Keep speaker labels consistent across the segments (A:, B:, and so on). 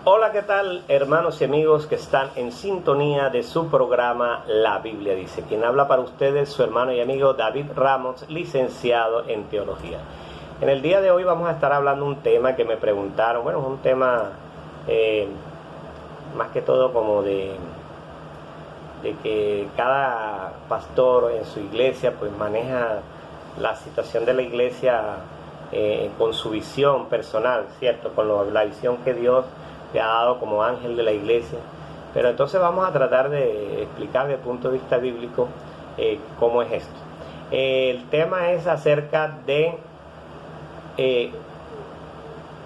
A: Hola, ¿qué tal, hermanos y amigos que están en sintonía de su programa La Biblia Dice? Quien habla para ustedes, su hermano y amigo David Ramos, licenciado en Teología. En el día de hoy vamos a estar hablando un tema que me preguntaron. Bueno, es un tema más que todo como de que cada pastor en su iglesia pues maneja la situación de la iglesia con su visión personal, ¿cierto? Con la visión que Dios le ha dado como ángel de la iglesia. Pero entonces vamos a tratar de explicar desde el punto de vista bíblico cómo es esto. El tema es acerca de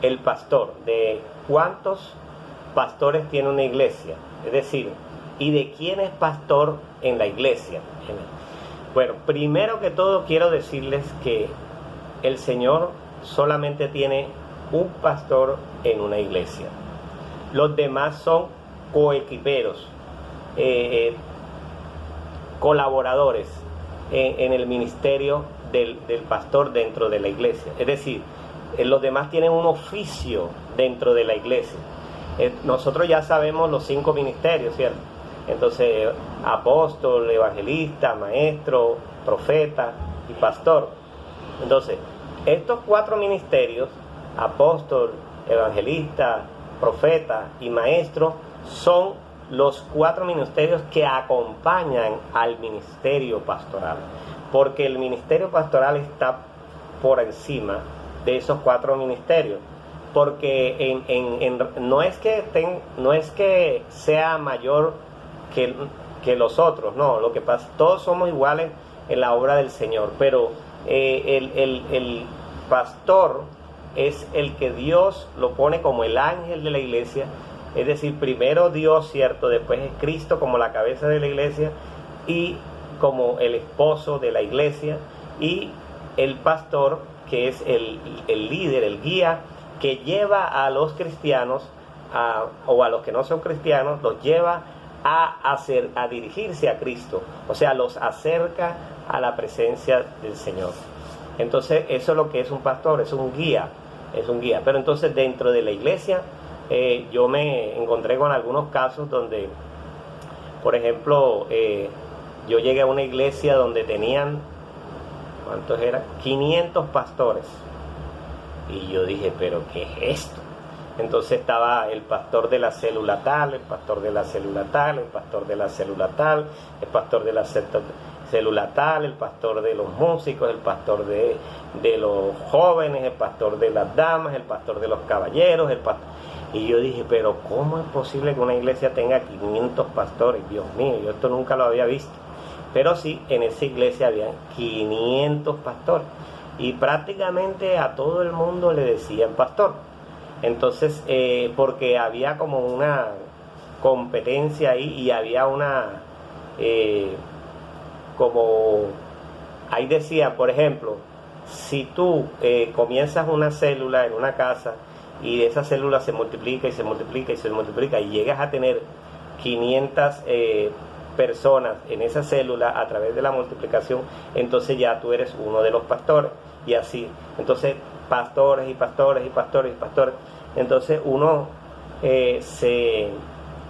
A: el pastor, de cuántos pastores tiene una iglesia, es decir, y de quién es pastor en la iglesia. Bueno, primero que todo quiero decirles que el Señor solamente tiene un pastor en una iglesia. Los demás son coequiperos, colaboradores en el ministerio del pastor dentro de la iglesia. Es decir, los demás tienen un oficio dentro de la iglesia. Nosotros ya sabemos los 5 ministerios, ¿cierto? Entonces, apóstol, evangelista, maestro, profeta y pastor. Entonces, estos 4 ministerios, apóstol, evangelista, profeta y maestro, son los 4 ministerios que acompañan al ministerio pastoral, porque el ministerio pastoral está por encima de esos 4 ministerios, porque no es que sea mayor que los otros, no, lo que pasa, todos somos iguales en la obra del Señor, pero el pastor es el que Dios lo pone como el ángel de la iglesia, es decir, primero Dios, ¿cierto? Después es Cristo como la cabeza de la iglesia y como el esposo de la iglesia, y el pastor, que es el líder, el guía, que lleva a los cristianos o a los que no son cristianos, los lleva a dirigirse a Cristo, o sea, los acerca a la presencia del Señor. Entonces, eso es lo que es un pastor, es un guía. Pero entonces dentro de la iglesia yo me encontré con algunos casos donde, por ejemplo, yo llegué a una iglesia donde tenían, ¿cuántos eran? 500 pastores. Y yo dije, ¿pero qué es esto? Entonces estaba el pastor de la célula tal, el pastor de la célula tal, el pastor de la célula tal, el pastor de la célula tal, el pastor de los músicos, el pastor de los jóvenes, el pastor de las damas, el pastor de los caballeros, Y yo dije, pero ¿cómo es posible que una iglesia tenga 500 pastores? Dios mío, yo esto nunca lo había visto. Pero sí, en esa iglesia había 500 pastores. Y prácticamente a todo el mundo le decían pastor. Entonces, porque había como una competencia ahí y había una, como, ahí decía, por ejemplo, si tú comienzas una célula en una casa y esa célula se multiplica y se multiplica y se multiplica y llegas a tener 500 personas en esa célula a través de la multiplicación, entonces ya tú eres uno de los pastores, y así, entonces pastores y pastores y pastores y pastores. Entonces uno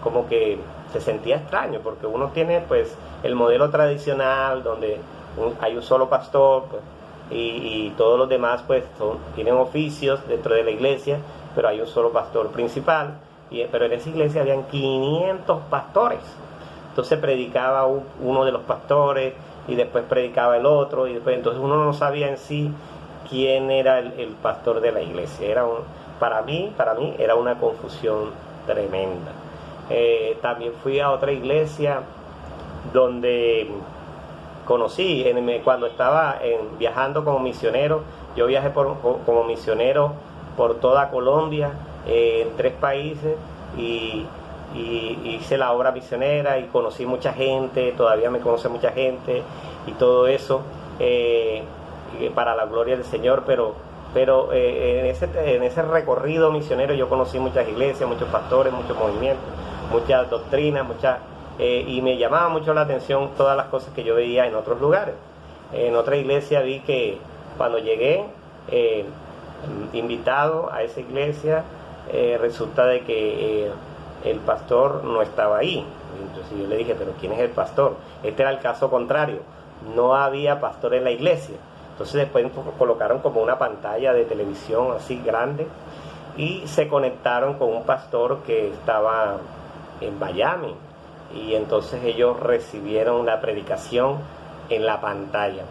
A: como que se sentía extraño, porque uno tiene pues el modelo tradicional donde hay un solo pastor, pues, y todos los demás pues tienen oficios dentro de la iglesia, pero hay un solo pastor principal, pero en esa iglesia habían 500 pastores. Entonces predicaba uno de los pastores y después predicaba el otro, y después, entonces uno no sabía en sí quién era el pastor de la iglesia. Para mí era una confusión tremenda. También fui a otra iglesia donde conocí, cuando estaba viajando como misionero. Yo viajé como misionero por toda Colombia, en 3 países, y hice la obra misionera y conocí mucha gente, todavía me conoce mucha gente y todo eso, para la gloria del Señor, pero en ese recorrido misionero yo conocí muchas iglesias, muchos pastores, muchos movimientos, muchas doctrinas, y me llamaba mucho la atención todas las cosas que yo veía en otros lugares. En otra iglesia vi que cuando llegué, invitado a esa iglesia, resulta de que el pastor no estaba ahí. Entonces yo le dije, pero ¿quién es el pastor? Este era el caso contrario, no había pastor en la iglesia. Entonces después colocaron como una pantalla de televisión así grande y se conectaron con un pastor que estaba en Miami, y entonces ellos recibieron la predicación en la pantalla.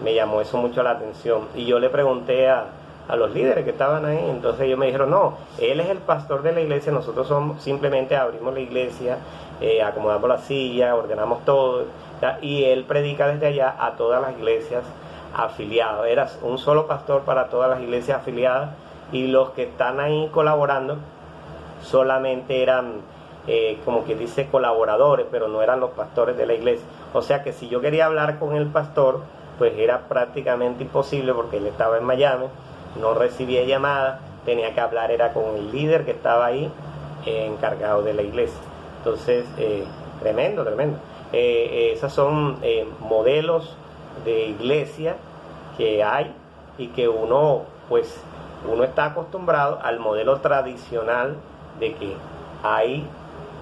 A: Me llamó eso mucho la atención y yo le pregunté a los líderes que estaban ahí. Entonces ellos me dijeron, no, él es el pastor de la iglesia, nosotros simplemente abrimos la iglesia, acomodamos la silla, ordenamos todo, y él predica desde allá a todas las iglesias afiliadas. Era un solo pastor para todas las iglesias afiliadas, y los que están ahí colaborando solamente eran, como que dice, colaboradores, pero no eran los pastores de la iglesia. O sea que si yo quería hablar con el pastor, pues era prácticamente imposible, porque él estaba en Miami, no recibía llamadas, tenía que hablar era con el líder que estaba ahí, encargado de la iglesia. Entonces, tremendo. Esos son modelos de iglesia que hay, y que uno está acostumbrado al modelo tradicional de que hay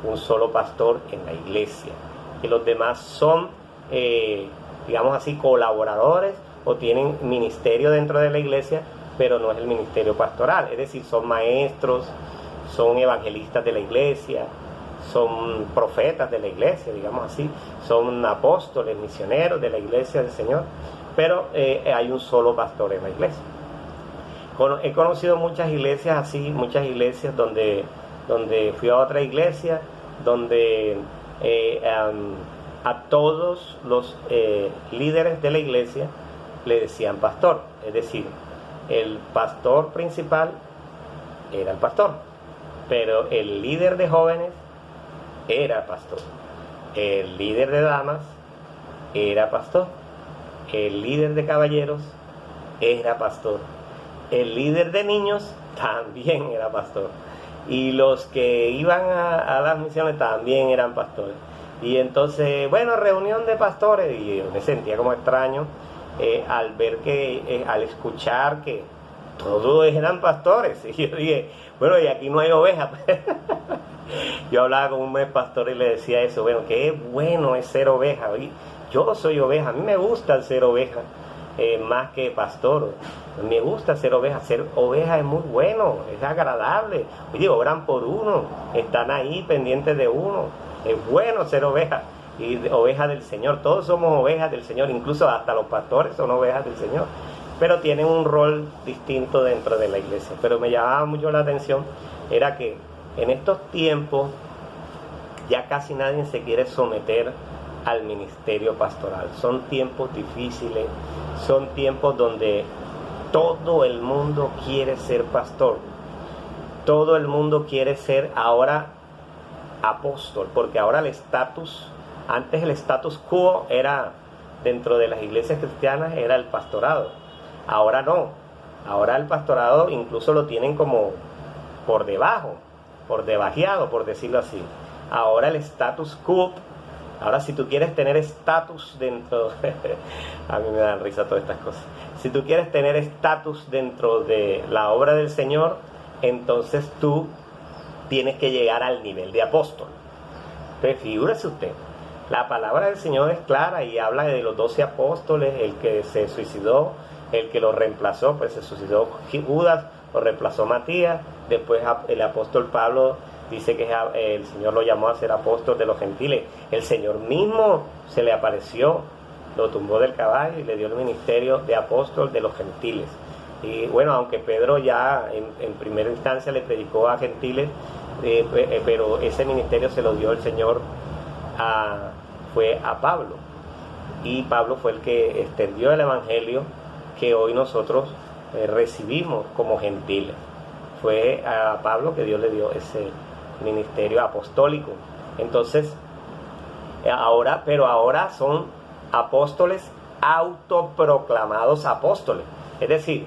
A: un solo pastor en la iglesia, que los demás son, digamos así, colaboradores o tienen ministerio dentro de la iglesia, pero no es el ministerio pastoral. Es decir, son maestros, son evangelistas de la iglesia, son profetas de la iglesia, digamos así, son apóstoles, misioneros de la iglesia del Señor, pero hay un solo pastor en la iglesia. He conocido muchas iglesias así, muchas iglesias donde fui a otra iglesia, donde a todos los líderes de la iglesia le decían pastor. Es decir, el pastor principal era el pastor, pero el líder de jóvenes era pastor, el líder de damas era pastor, el líder de caballeros era pastor, el líder de niños también era pastor, y los que iban a las misiones también eran pastores. Y entonces, bueno, reunión de pastores, y yo me sentía como extraño al ver que, al escuchar que todos eran pastores. Y yo dije, bueno, y aquí no hay ovejas. Yo hablaba con un pastor y le decía eso, bueno, qué bueno es ser oveja. Yo soy oveja, a mí me gusta ser oveja, más que pastor. Me gusta ser oveja es muy bueno, es agradable. Oye, oran por uno, están ahí pendientes de uno. Es bueno ser oveja, y oveja del Señor. Todos somos ovejas del Señor, incluso hasta los pastores son ovejas del Señor, pero tienen un rol distinto dentro de la iglesia. Pero me llamaba mucho la atención, era que en estos tiempos ya casi nadie se quiere someter al ministerio pastoral. Son tiempos difíciles, son tiempos donde todo el mundo quiere ser pastor, todo el mundo quiere ser ahora apóstol, porque ahora el estatus, antes el status quo era, dentro de las iglesias cristianas, era el pastorado. Ahora no, ahora el pastorado incluso lo tienen como por debajo, por debajeado, por decirlo así. Ahora el status quo, ahora si tú quieres tener estatus dentro, a mí me dan risa todas estas cosas, si tú quieres tener estatus dentro de la obra del Señor, entonces tú tienes que llegar al nivel de apóstol. Entonces, figúrese usted, la palabra del Señor es clara y habla de los 12 apóstoles, el que se suicidó, el que lo reemplazó, pues se suicidó Judas, lo reemplazó Matías, después el apóstol Pablo dice que el Señor lo llamó a ser apóstol de los gentiles. El Señor mismo se le apareció, lo tumbó del caballo y le dio el ministerio de apóstol de los gentiles. Y bueno, aunque Pedro ya en primera instancia le predicó a gentiles, pero ese ministerio se lo dio el Señor fue a Pablo, y Pablo fue el que extendió el evangelio que hoy nosotros recibimos como gentiles. Fue a Pablo que Dios le dio ese ministerio apostólico. Entonces ahora son apóstoles autoproclamados apóstoles. Es decir,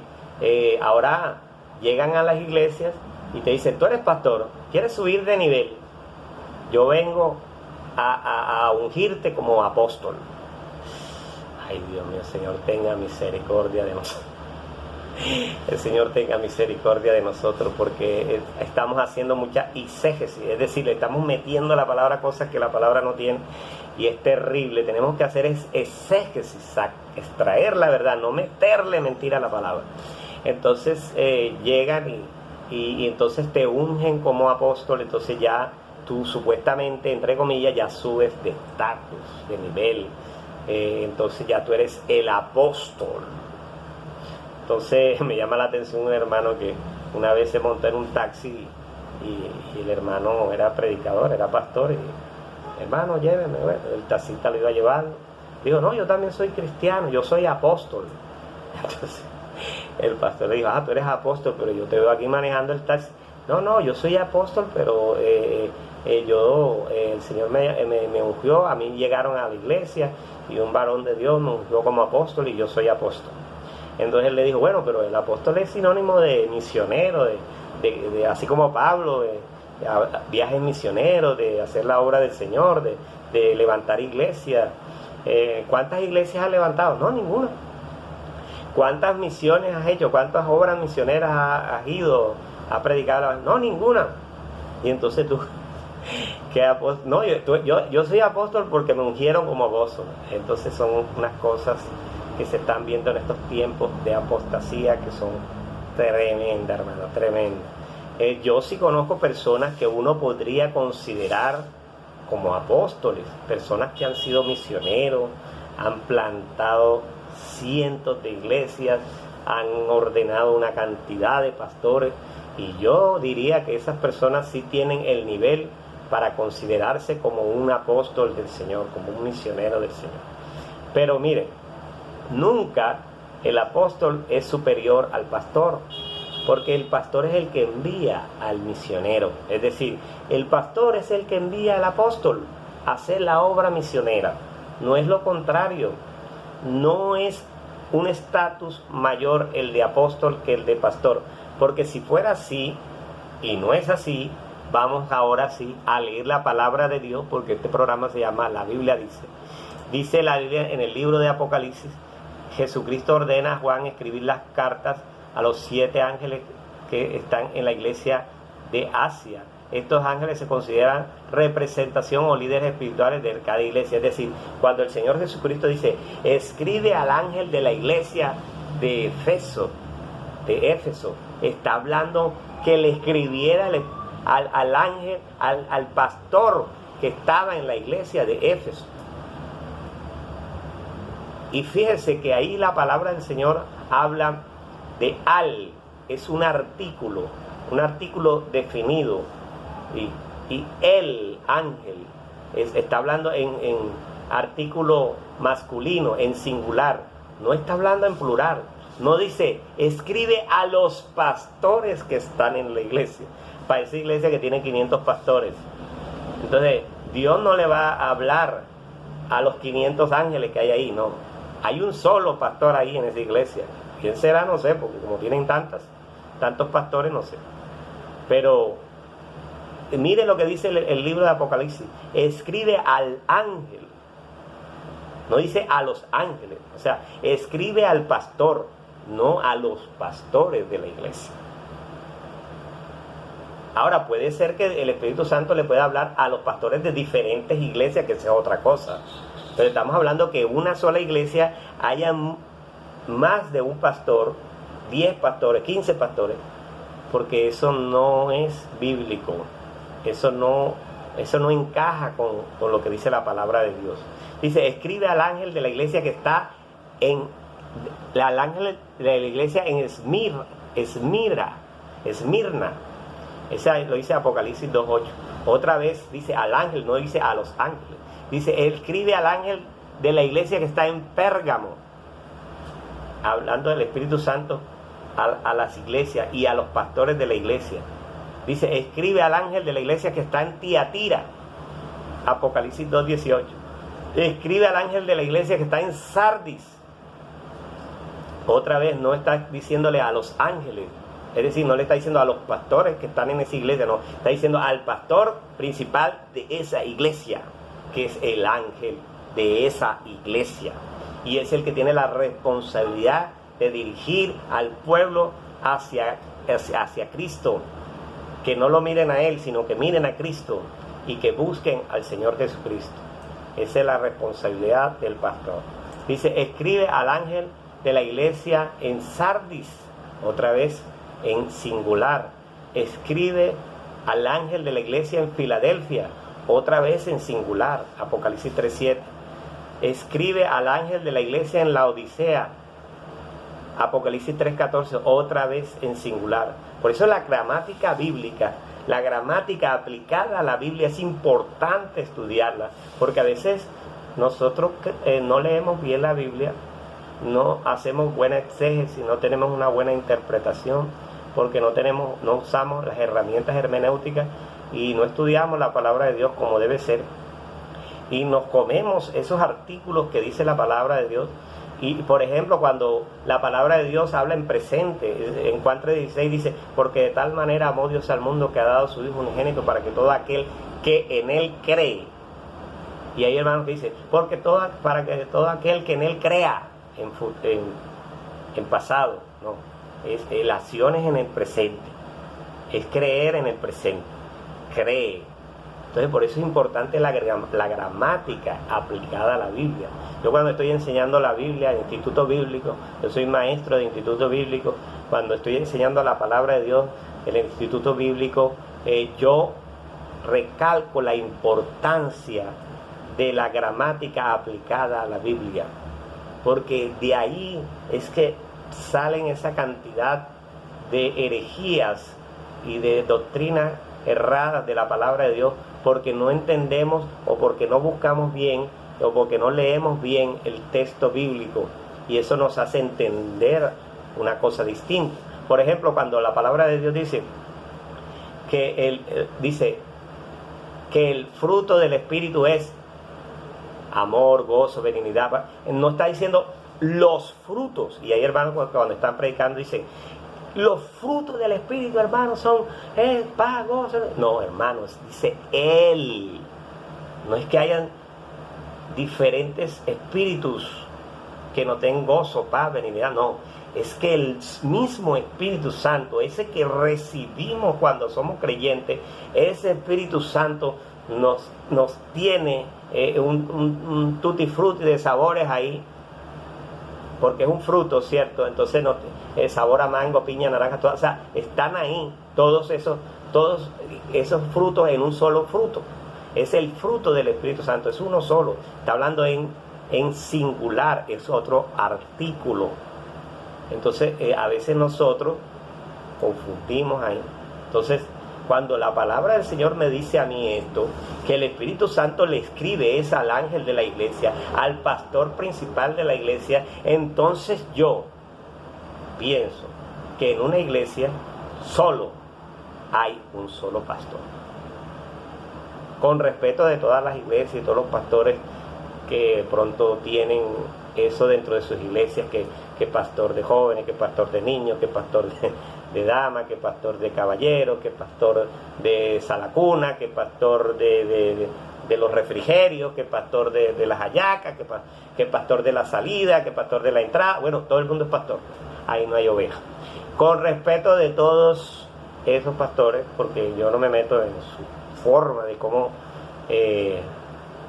A: ahora llegan a las iglesias y te dicen, tú eres pastor, ¿quieres subir de nivel? Yo vengo a ungirte como apóstol. Ay, Dios mío, Señor, tenga misericordia de nosotros. El Señor tenga misericordia de nosotros, porque estamos haciendo mucha exégesis, es decir, le estamos metiendo a la palabra cosas que la palabra no tiene, y es terrible. Tenemos que hacer exégesis, extraer la verdad, no meterle mentira a la palabra. Entonces llegan y entonces te ungen como apóstol, entonces ya tú supuestamente, entre comillas, ya subes de estatus, de nivel, entonces ya tú eres el apóstol. Entonces me llama la atención un hermano que una vez se montó en un taxi y el hermano era predicador, era pastor, y hermano, lléveme. Bueno, el taxista lo iba a llevar. Digo, no, yo también soy cristiano, yo soy apóstol. Entonces el pastor le dijo, tú eres apóstol, pero yo te veo aquí manejando el taxi. No, yo soy apóstol, pero el Señor me ungió, a mí llegaron a la iglesia y un varón de Dios me ungió como apóstol y yo soy apóstol. Entonces él le dijo, bueno, pero el apóstol es sinónimo de misionero, de así como Pablo, de viajes misioneros, de hacer la obra del Señor, de levantar iglesias. ¿Cuántas iglesias has levantado? No, ninguna. ¿Cuántas misiones has hecho? ¿Cuántas obras misioneras has ido a predicar? No, ninguna. Y entonces tú, ¿qué apóstol? No, yo soy apóstol porque me ungieron como apóstol. Entonces son unas cosas que se están viendo en estos tiempos de apostasía que son tremendas, hermano, tremendas. Yo sí conozco personas que uno podría considerar como apóstoles, personas que han sido misioneros, han plantado cientos de iglesias, han ordenado una cantidad de pastores, y yo diría que esas personas sí tienen el nivel para considerarse como un apóstol del Señor, como un misionero del Señor. Pero miren, nunca el apóstol es superior al pastor, porque el pastor es el que envía al misionero. Es decir, el pastor es el que envía al apóstol a hacer la obra misionera. No es lo contrario. No es un estatus mayor el de apóstol que el de pastor. Porque si fuera así, y no es así, vamos ahora sí a leer la palabra de Dios, porque este programa se llama La Biblia Dice. Dice la Biblia en el libro de Apocalipsis, Jesucristo ordena a Juan escribir las cartas a los 7 ángeles que están en la iglesia de Asia. Estos ángeles se consideran representación o líderes espirituales de cada iglesia. Es decir, cuando el Señor Jesucristo dice, escribe al ángel de la iglesia de Éfeso, está hablando que le escribiera al ángel, al pastor que estaba en la iglesia de Éfeso. Y fíjense que ahí la palabra del Señor habla de es un artículo definido, y el ángel está hablando en artículo masculino, en singular, no está hablando en plural. No dice, escribe a los pastores que están en la iglesia, para esa iglesia que tiene 500 pastores. Entonces Dios no le va a hablar a los 500 ángeles que hay ahí, no. Hay un solo pastor ahí en esa iglesia. ¿Quién será? No sé, porque como tienen tantos pastores, no sé. Pero mire lo que dice el libro de Apocalipsis. Escribe al ángel. No dice a los ángeles. O sea, escribe al pastor, no a los pastores de la iglesia. Ahora, puede ser que el Espíritu Santo le pueda hablar a los pastores de diferentes iglesias, que sea otra cosa. Pero estamos hablando que una sola iglesia haya más de un pastor, 10 pastores, 15 pastores, porque eso no es bíblico. Eso no encaja con lo que dice la palabra de Dios. Dice, escribe al ángel de la iglesia que está al ángel de la iglesia en Esmirna. Esa lo dice Apocalipsis 2.8. Otra vez dice al ángel, no dice a los ángeles. Dice, escribe al ángel de la iglesia que está en Pérgamo. Hablando del Espíritu Santo a las iglesias y a los pastores de la iglesia. Dice, escribe al ángel de la iglesia que está en Tiatira. Apocalipsis 2.18. Escribe al ángel de la iglesia que está en Sardis. Otra vez no está diciéndole a los ángeles. Es decir, no le está diciendo a los pastores que están en esa iglesia, no. Está diciendo al pastor principal de esa iglesia, que es el ángel de esa iglesia. Y es el que tiene la responsabilidad de dirigir al pueblo hacia Cristo. Que no lo miren a Él, sino que miren a Cristo y que busquen al Señor Jesucristo. Esa es la responsabilidad del pastor. Dice, escribe al ángel de la iglesia en Sardis, otra vez en singular. Escribe al ángel de la iglesia en Filadelfia, otra vez en singular, Apocalipsis 3:7. Escribe al ángel de la iglesia en Laodicea, Apocalipsis 3:14, otra vez en singular. Por eso la gramática bíblica, la gramática aplicada a la Biblia, es importante estudiarla, porque a veces nosotros no leemos bien la Biblia, no hacemos buena exégesis, no tenemos una buena interpretación, porque no usamos las herramientas hermenéuticas y no estudiamos la palabra de Dios como debe ser. Y nos comemos esos artículos que dice la palabra de Dios. Y por ejemplo, cuando la palabra de Dios habla en presente, en Juan 3:16 dice, porque de tal manera amó Dios al mundo que ha dado su Hijo unigénito para que todo aquel que en Él cree. Y hay hermanos que dicen, para que todo aquel que en Él crea, en pasado, no, es la acción es en el presente, es creer en el presente, cree. Entonces por eso es importante la gramática aplicada a la Biblia. Yo cuando estoy enseñando la Biblia en instituto bíblico, yo soy maestro de instituto bíblico, cuando estoy enseñando la palabra de Dios en el instituto bíblico, yo recalco la importancia de la gramática aplicada a la Biblia, porque de ahí es que salen esa cantidad de herejías y de doctrinas erradas de la palabra de Dios, porque no entendemos o porque no buscamos bien o porque no leemos bien el texto bíblico, y eso nos hace entender una cosa distinta. Por ejemplo, cuando la palabra de Dios dice que el fruto del Espíritu es amor, gozo, benignidad, no está diciendo los frutos. Y hay hermanos cuando están predicando dicen, los frutos del Espíritu, hermanos, son paz, gozo. No, hermanos, dice Él. No es que hayan diferentes espíritus que no tengan gozo, paz, benignidad, no. Es que el mismo Espíritu Santo, ese que recibimos cuando somos creyentes, ese Espíritu Santo nos tiene un tutti frutti de sabores ahí, porque es un fruto, ¿cierto? Entonces sabor a mango, piña, naranja, o sea, están ahí todos esos frutos en un solo fruto. Es el fruto del Espíritu Santo, es uno solo. Está hablando en singular, es otro artículo. Entonces a veces nosotros confundimos ahí. Entonces, cuando la palabra del Señor me dice a mí esto, que el Espíritu Santo le escribe es al ángel de la iglesia, al pastor principal de la iglesia, entonces yo pienso que en una iglesia solo hay un solo pastor. Con respeto de todas las iglesias y todos los pastores que pronto tienen eso dentro de sus iglesias, que pastor de jóvenes, que pastor de niños, que pastor de damas, que pastor de caballeros, que pastor de salacuna, que pastor de los refrigerios, que pastor de las hallacas, que pastor de la salida, que pastor de la entrada. Bueno, todo el mundo es pastor, ahí no hay oveja. Con respeto de todos esos pastores, porque yo no me meto en su forma de cómo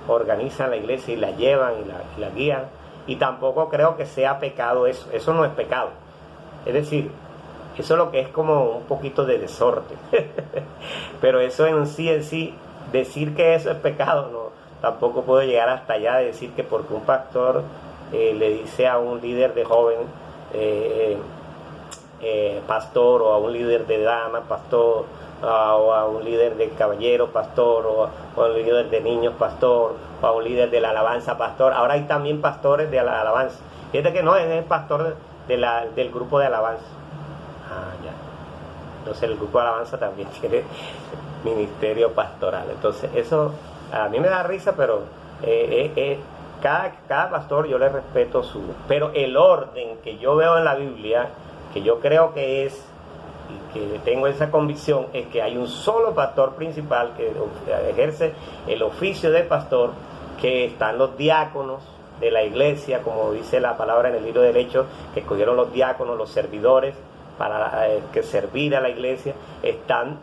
A: organizan la iglesia y la llevan y la guían, y tampoco creo que sea pecado eso no es pecado. Es decir, eso es lo que es como un poquito de desorden. Pero eso en sí, decir que eso es pecado, no, tampoco puedo llegar hasta allá de decir que porque un pastor le dice a un líder de joven pastor, o a un líder de dama pastor, o a un líder de caballero pastor, o a un líder de niños pastor, o a un líder de la alabanza pastor. Ahora hay también pastores de la alabanza. Fíjate que no es el pastor del grupo de alabanza. Ya. Entonces el grupo de alabanza también tiene ministerio pastoral. Entonces eso a mí me da risa, pero cada pastor yo le respeto pero el orden que yo veo en la Biblia, que yo creo que es, y que tengo esa convicción, es que hay un solo pastor principal que ejerce el oficio de pastor, que están los diáconos, de la iglesia, como dice la palabra en el libro de Hechos, que escogieron los diáconos, los servidores, para que servir a la iglesia. Están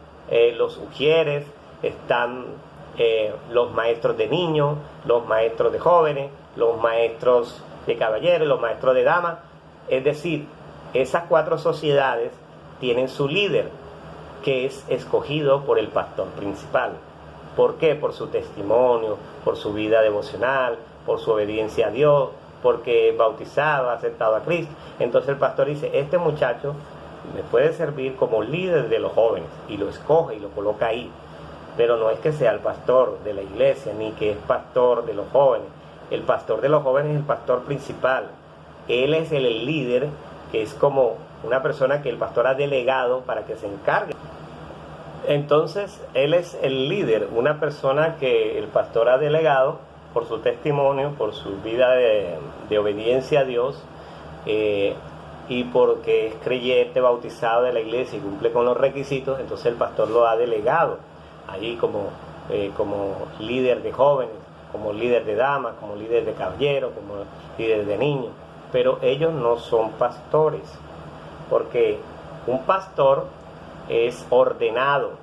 A: los ujieres, están los maestros de niños, los maestros de jóvenes, los maestros de caballeros, los maestros de damas. Es decir, esas 4 sociedades tienen su líder, que es escogido por el pastor principal. ¿Por qué? Por su testimonio, por su vida devocional, por su obediencia a Dios, porque es bautizado, ha aceptado a Cristo. Entonces el pastor dice, este muchacho me puede servir como líder de los jóvenes, y lo escoge y lo coloca ahí. Pero no es que sea el pastor de la iglesia, ni que es pastor de los jóvenes. El pastor de los jóvenes es el pastor principal. Él es el líder, que es como una persona que el pastor ha delegado para que se encargue. Entonces, él es el líder, una persona que el pastor ha delegado por su testimonio, por su vida de obediencia a Dios, y porque es creyente, bautizado de la iglesia y cumple con los requisitos. Entonces el pastor lo ha delegado allí como líder de jóvenes, como líder de damas, como líder de caballeros, como líder de niños. Pero ellos no son pastores, porque un pastor es ordenado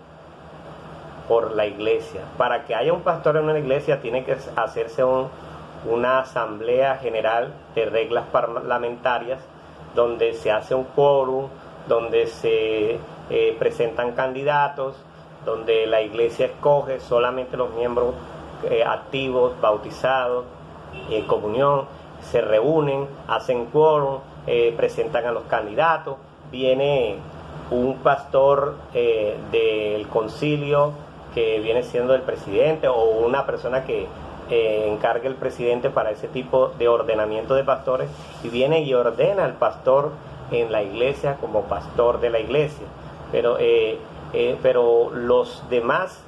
A: por la iglesia. Para que haya un pastor en una iglesia tiene que hacerse una asamblea general de reglas parlamentarias, donde se hace un quórum, donde se presentan candidatos, donde la iglesia escoge solamente los miembros activos, bautizados, en comunión, se reúnen, hacen quórum, presentan a los candidatos, viene un pastor del concilio, que viene siendo el presidente, o una persona que encargue el presidente para ese tipo de ordenamiento de pastores, y viene y ordena al pastor en la iglesia como pastor de la iglesia. Pero los demás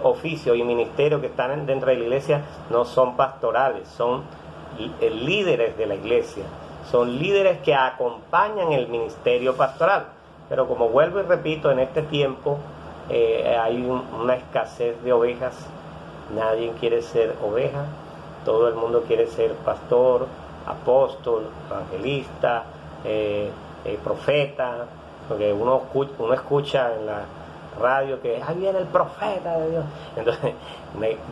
A: oficios y ministerios que están dentro de la iglesia no son pastorales, son líderes de la iglesia, son líderes que acompañan el ministerio pastoral. Pero como vuelvo y repito, en este tiempo hay una escasez de ovejas. Nadie quiere ser oveja, todo el mundo quiere ser pastor, apóstol, evangelista, profeta, porque uno escucha en la radio que ahí viene el profeta de Dios. Entonces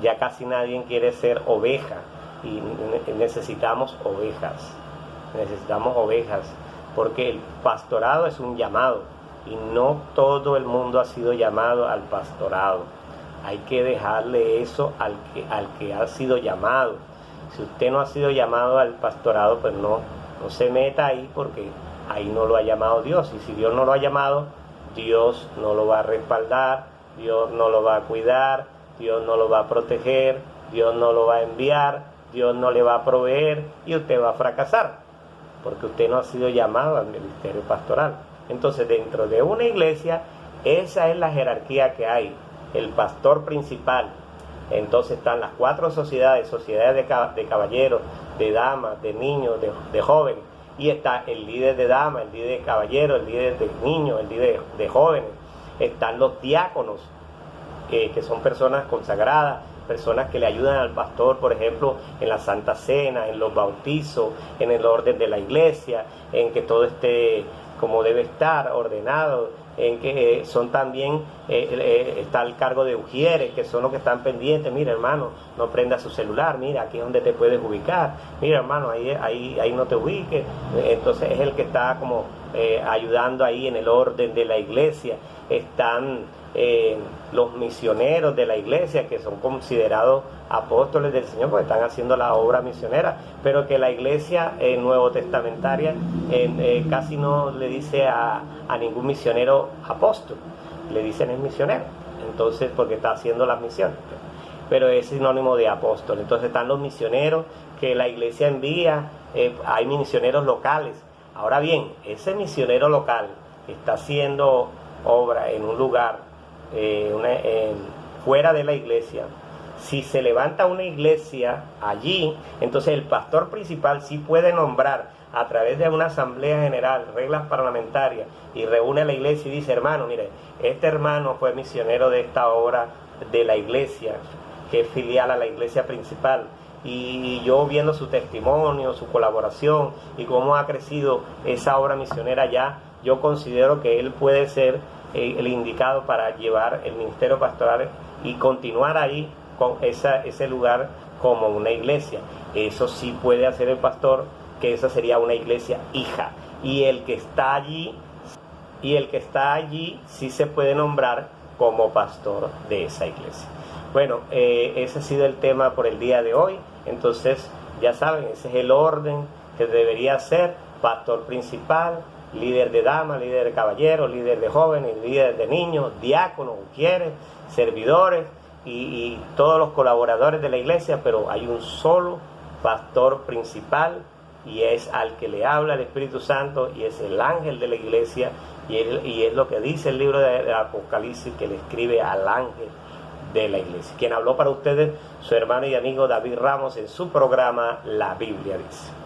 A: ya casi nadie quiere ser oveja, y necesitamos ovejas, porque el pastorado es un llamado, y no todo el mundo ha sido llamado al pastorado. Hay que dejarle eso al que ha sido llamado. Si usted no ha sido llamado al pastorado, pues no se meta ahí, porque ahí no lo ha llamado Dios. Y si Dios no lo ha llamado, Dios no lo va a respaldar, Dios no lo va a cuidar, Dios no lo va a proteger, Dios no lo va a enviar, Dios no le va a proveer, y usted va a fracasar, porque usted no ha sido llamado al ministerio pastoral. Entonces, dentro de una iglesia, esa es la jerarquía que hay. El pastor principal. Entonces están las 4 sociedades de caballeros, de damas, de niños, de jóvenes, y está el líder de damas, el líder de caballeros, el líder de niños, el líder de jóvenes. Están los diáconos, que son personas consagradas, personas que le ayudan al pastor, por ejemplo, en la Santa Cena, en los bautizos, en el orden de la iglesia, en que todo esté como debe estar ordenado, en que son también, está el cargo de ujieres, que son los que están pendientes. Mira, hermano, no prenda su celular, mira, aquí es donde te puedes ubicar, mira, hermano, ahí no te ubiques. Entonces es el que está como ayudando ahí en el orden de la iglesia. Están los misioneros de la iglesia, que son considerados apóstoles del Señor, porque están haciendo la obra misionera, pero que la iglesia nuevo testamentaria casi no le dice a ningún misionero apóstol, le dicen es misionero, entonces, porque está haciendo las misiones, pero es sinónimo de apóstol. Entonces están los misioneros que la iglesia envía, hay misioneros locales. Ahora bien, ese misionero local está haciendo obra en un lugar fuera de la iglesia. Si se levanta una iglesia allí, entonces el pastor principal sí puede nombrar a través de una asamblea general, reglas parlamentarias, y reúne a la iglesia y dice: hermano, mire, este hermano fue misionero de esta obra de la iglesia, que es filial a la iglesia principal, y yo viendo su testimonio, su colaboración y cómo ha crecido esa obra misionera allá, yo considero que él puede ser el indicado para llevar el ministerio pastoral y continuar ahí con ese lugar como una iglesia. Eso sí puede hacer el pastor, que esa sería una iglesia hija, y el que está allí sí se puede nombrar como pastor de esa iglesia. Bueno, ese ha sido el tema por el día de hoy. Entonces, ya saben, ese es el orden que debería ser: pastor principal, líder de damas, líder de caballeros, líder de jóvenes, líder de niños, diáconos, ujieres, servidores y todos los colaboradores de la iglesia, pero hay un solo pastor principal, y es al que le habla el Espíritu Santo, y es el ángel de la iglesia, y es lo que dice el libro de Apocalipsis, que le escribe al ángel de la iglesia. Quien habló para ustedes, su hermano y amigo David Ramos, en su programa La Biblia Dice.